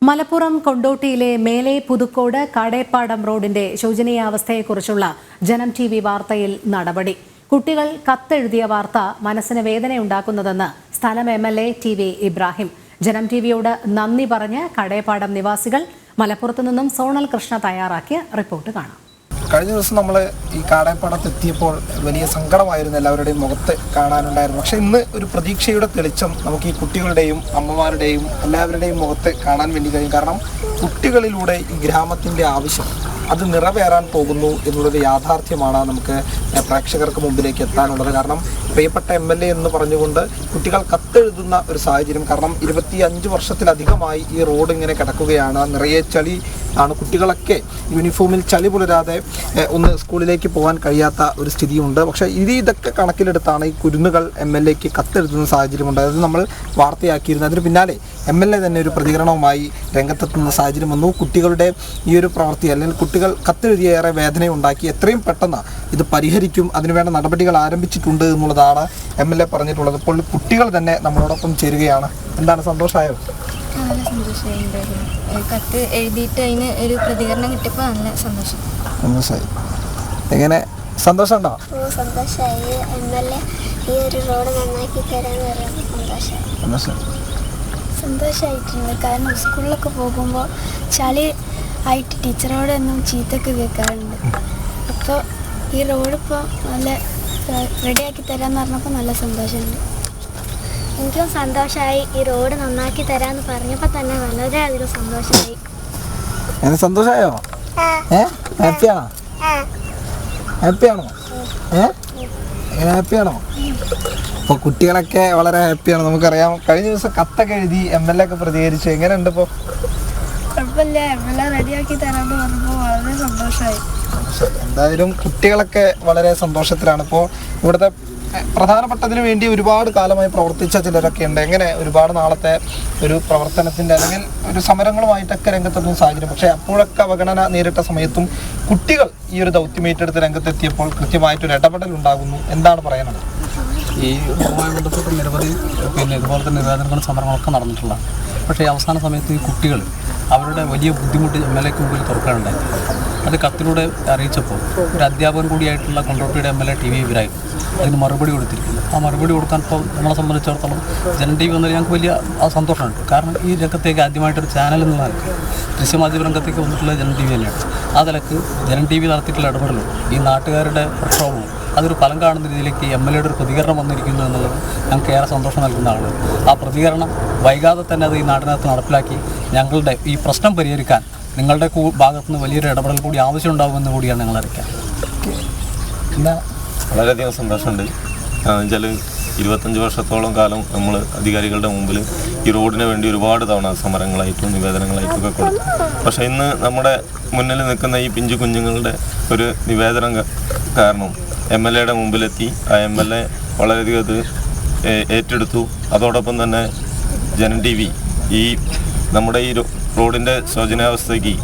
മലപ്പുറം കൊണ്ടോട്ടിയിലെ മേലെ പുതുക്കോട് കാടേപ്പാടം റോഡിന്റെ ശോചനീയാവസ്ഥയെക്കുറിച്ചുള്ള ജനം TV വാർത്തയിൽ നടപടി. കുട്ടികൾ കത്തെഴുതിയ വാർത്ത മനസ്സിന് വേദനയുണ്ടാക്കുന്നതെന്ന് സ്ഥലം MLA TV ഇബ്രാഹിം. ജനം TVയോട് നന്ദി പറഞ്ഞ് കാടേപ്പാടം നിവാസികൾ. മലപ്പുറത്തു നിന്നും സോണൽ കൃഷ്ണ തയ്യാറാക്കിയ റിപ്പോർട്ട് കാണാം. കഴിഞ്ഞ ദിവസം നമ്മൾ ഈ കാടേപ്പാടത്തെത്തിയപ്പോൾ വലിയ സങ്കടമായിരുന്നു എല്ലാവരുടെയും മുഖത്ത് കാണാനുണ്ടായിരുന്നു. പക്ഷേ ഇന്ന് ഒരു പ്രതീക്ഷയുടെ തെളിച്ചം നമുക്ക് ഈ കുട്ടികളുടെയും അമ്മമാരുടെയും എല്ലാവരുടെയും മുഖത്ത് കാണാൻ വേണ്ടി കഴിയും. കാരണം കുട്ടികളിലൂടെ ഈ ഗ്രാമത്തിൻ്റെ ആവശ്യം അത് നിറവേറാൻ പോകുന്നു എന്നുള്ളൊരു യാഥാർത്ഥ്യമാണ് നമുക്ക് പ്രേക്ഷകർക്ക് മുമ്പിലേക്ക് എത്താനുള്ളത്. കാരണം പ്രിയപ്പെട്ട MLA എന്ന് പറഞ്ഞുകൊണ്ട് കുട്ടികൾ കത്തെഴുതുന്ന ഒരു സാഹചര്യം. കാരണം 25 വർഷത്തിലധികമായി ഈ റോഡ് ഇങ്ങനെ കിടക്കുകയാണ്. നിറയെ ചളി ആണ്. കുട്ടികളൊക്കെ യൂണിഫോമിൽ ചളി പുലരാതെ ഒന്ന് സ്കൂളിലേക്ക് പോകാൻ കഴിയാത്ത ഒരു സ്ഥിതിയുണ്ട്. പക്ഷേ ഇതൊക്കെ കണക്കിലെടുത്താണ് ഈ കുരുന്നുകൾ MLAക്ക് കത്തെഴുതുന്ന സാഹചര്യമുണ്ട്. അത് നമ്മൾ വാർത്തയാക്കിയിരുന്നു. അതിന് പിന്നാലെ MLA തന്നെ ഒരു പ്രതികരണവുമായി രംഗത്തെത്തുന്ന സാഹചര്യം വന്നു. കുട്ടികളുടെ ഈ ഒരു പ്രവൃത്തി അല്ലെങ്കിൽ കുട്ടികൾ കത്തെഴുതിയേറെ വേദനയുണ്ടാക്കി. എത്രയും പെട്ടെന്ന് ഇത് പരിഹരിക്കും, അതിനുവേണ്ട നടപടികൾ ആരംഭിച്ചിട്ടുണ്ട് എന്നുള്ളതാണ് MLA പറഞ്ഞിട്ടുള്ളത്. ഇപ്പോൾ കുട്ടികൾ തന്നെ നമ്മളോടൊപ്പം ചേരുകയാണ്. എന്താണ്, സന്തോഷമായോ? നല്ല സന്തോഷമായിട്ടുണ്ടായിരുന്നു. കത്ത് എഴുതിയിട്ട് അതിന് ഒരു പ്രതികരണം കിട്ടിയപ്പോൾ നല്ല സന്തോഷമായി. എങ്ങനെ സന്തോഷമുണ്ടോ? സന്തോഷമായി. MLA ഈ ഒരു റോഡ് നന്നാക്കി തരാന്ന് പറയുന്നത് സന്തോഷമായിട്ടുണ്ട്. കാരണം സ്കൂളിലൊക്കെ പോകുമ്പോൾ ചളി ആയിട്ട് ടീച്ചറോടൊന്നും ചീത്തൊക്കെ കേൾക്കാറുണ്ട്. അപ്പോൾ ഈ റോഡ് ഇപ്പോൾ നല്ല റെഡിയാക്കി തരാമെന്ന് പറഞ്ഞപ്പോൾ നല്ല സന്തോഷമുണ്ട്. എനിക്കും സന്തോഷമായി. ഈ റോഡ് നന്നാക്കി തരാമെന്ന് പറഞ്ഞപ്പോൾ തന്നെ വളരെയധികം സന്തോഷമായി. സന്തോഷമായോ? ഹാപ്പിയാണോ? ഹാപ്പിയാണോ? ഹാപ്പിയാണോ? ഇപ്പോൾ കുട്ടികളൊക്കെ വളരെ ഹാപ്പിയാണ്. നമുക്കറിയാം, കഴിഞ്ഞ ദിവസം കത്തൊക്കെ എഴുതി MLA ഒക്കെ പ്രതികരിച്ചു. എങ്ങനെയുണ്ട് ഇപ്പോൾ? കുഴപ്പമില്ല. MLA റെഡിയാക്കി തരാമെന്ന് പറഞ്ഞപ്പോൾ വളരെ സന്തോഷമായി. എന്തായാലും കുട്ടികളൊക്കെ വളരെ സന്തോഷത്തിലാണ്. ഇപ്പോൾ ഇവിടുത്തെ പ്രധാനപ്പെട്ടതിന് വേണ്ടി ഒരുപാട് കാലമായി പ്രവർത്തിച്ച ചിലരൊക്കെ ഉണ്ട്. എങ്ങനെ ഒരുപാട് നാളത്തെ ഒരു പ്രവർത്തനത്തിൻ്റെ അല്ലെങ്കിൽ ഒരു സമരങ്ങളുമായിട്ടൊക്കെ രംഗത്തെത്തുന്ന സാഹചര്യം. പക്ഷേ അപ്പോഴൊക്കെ അവഗണന നേരിട്ട സമയത്തും കുട്ടികൾ ഈ ഒരു ദൗത്യം ഏറ്റെടുത്ത് രംഗത്തെത്തിയപ്പോൾ കൃത്യമായിട്ടൊരു ഇടപെടൽ ഉണ്ടാകുന്നു. എന്താണ് പറയാനുള്ളത്? ഈ ഇതുമായി ബന്ധപ്പെട്ട് നിരവധി ഇതുപോലത്തെ നിവേദനങ്ങളും സമരങ്ങളൊക്കെ നടന്നിട്ടുള്ള. പക്ഷേ അവസാന സമയത്ത് ഈ കുട്ടികൾ അവരുടെ വലിയ ബുദ്ധിമുട്ട് MLAക്ക് മുമ്പിൽ തുറക്കാനുണ്ടായി. അത് കത്തിലൂടെ അറിയിച്ചപ്പോൾ ഒരു അധ്യാപകൻ കൂടിയായിട്ടുള്ള കൊണ്ടോട്ടിയുടെ MLA TV ഇബ്രാഹിം അതിന് മറുപടി കൊടുത്തിരിക്കുന്നു. ആ മറുപടി കൊടുക്കാൻ ഇപ്പോൾ നമ്മളെ സംബന്ധിച്ചിടത്തോളം ജനം TV വന്നതിൽ ഞങ്ങൾക്ക് വലിയ സന്തോഷമുണ്ട്. കാരണം ഈ രംഗത്തേക്ക് ആദ്യമായിട്ടൊരു ചാനൽ എന്നുള്ള ദൃശ്യമാധ്യമ രംഗത്തേക്ക് വന്നിട്ടുള്ള ജനം TV തന്നെയാണ്. ആ നിലക്ക് ജനം TV നടത്തിയിട്ടുള്ള ഇടപെടലും ഈ നാട്ടുകാരുടെ പ്രക്ഷോഭവും അതൊരു ഫലം കാണുന്ന രീതിയിലേക്ക് MLAയുടെ ഒരു പ്രതികരണം വന്നിരിക്കുന്നു എന്നുള്ളത് ഞങ്ങൾക്ക് ഏറെ സന്തോഷം നൽകുന്നതാണ്. ആ പ്രതികരണം വൈകാതെ തന്നെ അത് ഈ നാടിനകത്ത് നടപ്പിലാക്കി ഞങ്ങളുടെ ഈ പ്രശ്നം പരിഹരിക്കാൻ നിങ്ങളുടെ ഭാഗത്തുനിന്ന് വലിയൊരു ഇടപെടൽ കൂടി ആവശ്യമുണ്ടാകുമെന്ന് കൂടിയാണ് ഞങ്ങൾ അറിയിക്കാൻ. വളരെയധികം സന്തോഷമുണ്ട്. എന്നുവെച്ചാൽ 25 വർഷത്തോളം കാലം നമ്മൾ അധികാരികളുടെ മുമ്പിൽ ഈ റോഡിന് വേണ്ടി ഒരുപാട് തവണ സമരങ്ങളായിട്ടും നിവേദനങ്ങളായിട്ടും ഒക്കെ കൊടുത്തു. പക്ഷേ ഇന്ന് നമ്മുടെ മുന്നിൽ നിൽക്കുന്ന ഈ പിഞ്ചു കുഞ്ഞുങ്ങളുടെ ഒരു നിവേദനം കാരണം MLAയുടെ മുമ്പിലെത്തി. ആ MLA വളരെയധികം ഇത് ഏറ്റെടുത്തു. അതോടൊപ്പം തന്നെ ജനം TV ഈ നമ്മുടെ ഈ റോഡിൻ്റെ ശോചനാവസ്ഥയ്ക്ക്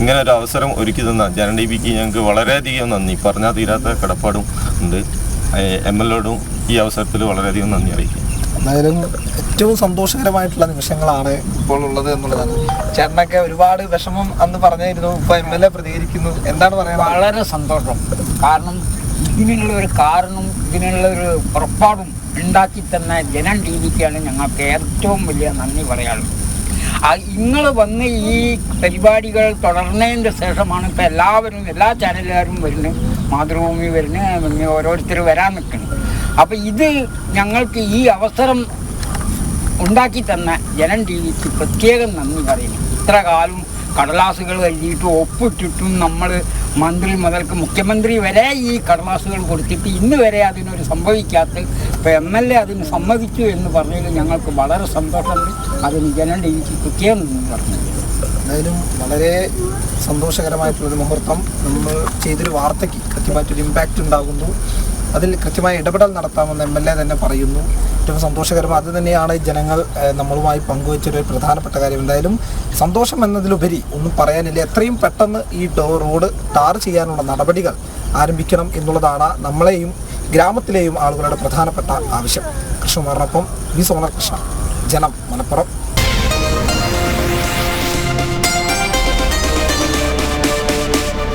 ഇങ്ങനെ ഒരു അവസരം ഒരുക്കി തന്ന ജനം TVക്ക് ഞങ്ങൾക്ക് വളരെയധികം നന്ദി. പറഞ്ഞാൽ തീരാത്ത കടപ്പാടും ഉണ്ട്. MLAയോടും ഈ അവസരത്തിൽ വളരെയധികം നന്ദി അറിയിക്കും. എന്തായാലും ഏറ്റവും സന്തോഷകരമായിട്ടുള്ള നിമിഷങ്ങളാണ് ഇപ്പോൾ ഉള്ളത് എന്നുള്ളതാണ്. ചേട്ടനൊക്കെ ഒരുപാട് വിഷമം അന്ന് പറഞ്ഞിരുന്നു, ഇപ്പോൾ MLA പ്രതികരിക്കുന്നു. എന്താണ് പറയുക? വളരെ സന്തോഷം. കാരണം ഇതിനുള്ള ഒരു കാരണം, ഇതിനുള്ള ഒരു പുറപ്പാടും ഉണ്ടാക്കി തന്ന ജനം TVക്കാണ് ഞങ്ങൾക്ക് ഏറ്റവും വലിയ നന്ദി പറയാനുള്ളത്. നിങ്ങൾ വന്ന് ഈ പരിപാടികൾ തുടർന്നതിൻ്റെ ശേഷമാണ് ഇപ്പോൾ എല്ലാവരും എല്ലാ ചാനലുകാരും വരുന്നത്, മാതൃഭൂമി വരുന്നത്, ഓരോരുത്തർ വരാൻ നിൽക്കുന്നത്. അപ്പോൾ ഇത് ഞങ്ങൾക്ക് ഈ അവസരം ഉണ്ടാക്കി തന്ന ജനം TVക്ക് പ്രത്യേകം നന്ദി പറയുന്നു. ഇത്ര കാലം കടലാസുകൾ എഴുതിയിട്ടും ഒപ്പിട്ടിട്ടും നമ്മൾ മന്ത്രി മുതൽക്ക് മുഖ്യമന്ത്രി വരെ ഈ കടലാസുകൾ കൊടുത്തിട്ട് ഇന്ന് വരെ അതിനൊരു സംഭവിക്കാത്ത ഇപ്പോൾ MLA അതിന് സമ്മതിച്ചു എന്ന് പറഞ്ഞതിൽ ഞങ്ങൾക്ക് വളരെ സന്തോഷമുണ്ട്. അതിന് ജനം TVക്ക് പ്രത്യേകം നന്ദി പറഞ്ഞു. എന്തായാലും വളരെ സന്തോഷകരമായിട്ടുള്ളൊരു മുഹൂർത്തം. നമ്മൾ ചെയ്തൊരു വാർത്തയ്ക്ക് കൃത്യമായിട്ടൊരു ഇമ്പാക്റ്റ് ഉണ്ടാകുന്നു. അതിൽ കൃത്യമായ ഇടപെടൽ നടത്താമെന്ന് MLA തന്നെ പറയുന്നു. ഏറ്റവും സന്തോഷകരം അത് തന്നെയാണ് ജനങ്ങൾ നമ്മളുമായി പങ്കുവച്ചൊരു പ്രധാനപ്പെട്ട കാര്യം. എന്തായാലും സന്തോഷം എന്നതിലുപരി ഒന്നും പറയാനില്ല. എത്രയും പെട്ടെന്ന് ഈ റോഡ് ടാർ ചെയ്യാനുള്ള നടപടികൾ ആരംഭിക്കണം എന്നുള്ളതാണ് നമ്മളെയും ഗ്രാമത്തിലെയും ആളുകളുടെ പ്രധാനപ്പെട്ട ആവശ്യം. കൃഷ്ണകുമാറിനൊപ്പം വി സോണൽ കൃഷ്ണ, ജനം, മലപ്പുറം.